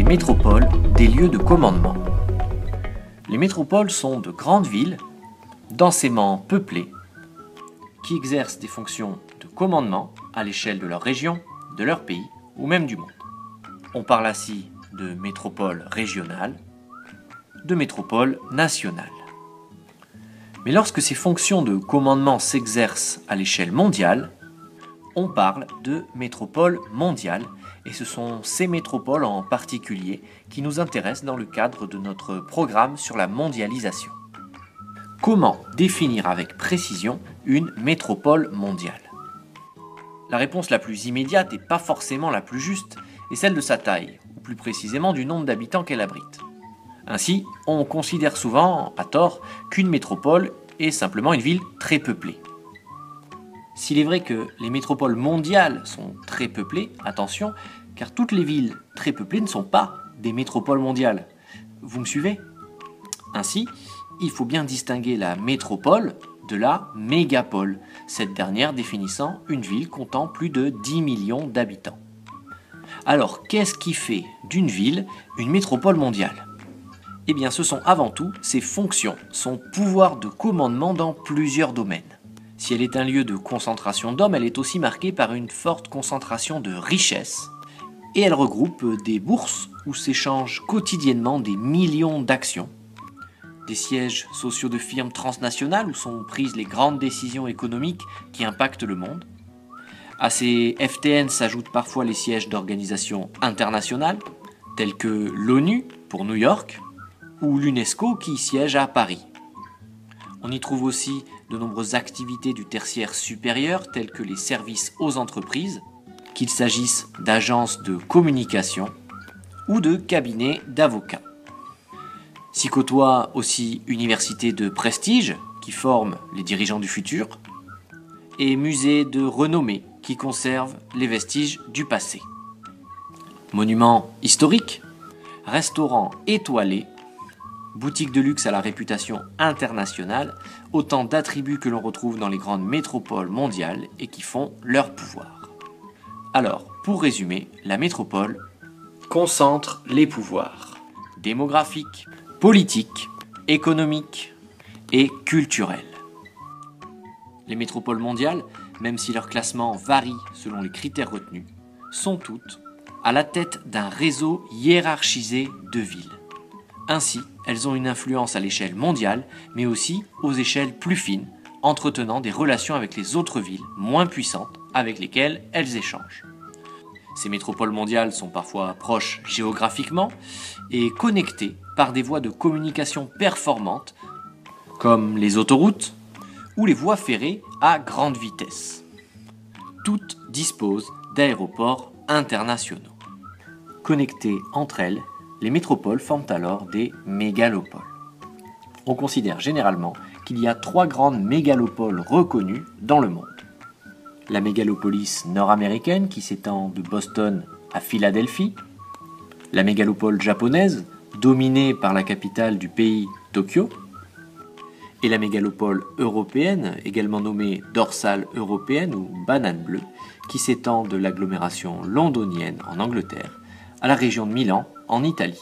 métropoles des lieux de commandement. Les métropoles sont de grandes villes, densément peuplées, qui exercent des fonctions de commandement à l'échelle de leur région, de leur pays ou même du monde. On parle ainsi de métropole régionale, de métropole nationale. Mais lorsque ces fonctions de commandement s'exercent à l'échelle mondiale, on parle de métropole mondiale, et ce sont ces métropoles en particulier qui nous intéressent dans le cadre de notre programme sur la mondialisation. Comment définir avec précision une métropole mondiale? La réponse la plus immédiate et pas forcément la plus juste est celle de sa taille, ou plus précisément du nombre d'habitants qu'elle abrite. Ainsi, on considère souvent, à tort, qu'une métropole est simplement une ville très peuplée. S'il est vrai que les métropoles mondiales sont très peuplées, attention, car toutes les villes très peuplées ne sont pas des métropoles mondiales. Vous me suivez? Ainsi, il faut bien distinguer la métropole de la mégapole, cette dernière définissant une ville comptant plus de 10 millions d'habitants. Alors, qu'est-ce qui fait d'une ville une métropole mondiale? Eh bien, ce sont avant tout ses fonctions, son pouvoir de commandement dans plusieurs domaines. Si elle est un lieu de concentration d'hommes, elle est aussi marquée par une forte concentration de richesses, et elle regroupe des bourses où s'échangent quotidiennement des millions d'actions, des sièges sociaux de firmes transnationales où sont prises les grandes décisions économiques qui impactent le monde. À ces FTN s'ajoutent parfois les sièges d'organisations internationales, telles que l'ONU pour New York, ou l'UNESCO qui siège à Paris. On y trouve aussi de nombreuses activités du tertiaire supérieur telles que les services aux entreprises, qu'il s'agisse d'agences de communication ou de cabinets d'avocats. S'y côtoient aussi universités de prestige qui forment les dirigeants du futur et musées de renommée qui conservent les vestiges du passé. Monuments historiques, restaurants étoilés, boutiques de luxe à la réputation internationale, autant d'attributs que l'on retrouve dans les grandes métropoles mondiales et qui font leur pouvoir. Alors, pour résumer, la métropole concentre les pouvoirs démographiques, politiques, économiques et culturels. Les métropoles mondiales, même si leur classement varie selon les critères retenus, sont toutes à la tête d'un réseau hiérarchisé de villes. Ainsi, elles ont une influence à l'échelle mondiale, mais aussi aux échelles plus fines, entretenant des relations avec les autres villes moins puissantes avec lesquelles elles échangent. Ces métropoles mondiales sont parfois proches géographiquement et connectées par des voies de communication performantes, comme les autoroutes ou les voies ferrées à grande vitesse. Toutes disposent d'aéroports internationaux. Connectées entre elles, les métropoles forment alors des mégalopoles. On considère généralement qu'il y a 3 grandes mégalopoles reconnues dans le monde. La mégalopolis nord-américaine qui s'étend de Boston à Philadelphie, la mégalopole japonaise dominée par la capitale du pays, Tokyo, et la mégalopole européenne, également nommée dorsale européenne ou banane bleue, qui s'étend de l'agglomération londonienne en Angleterre à la région de Milan en Italie.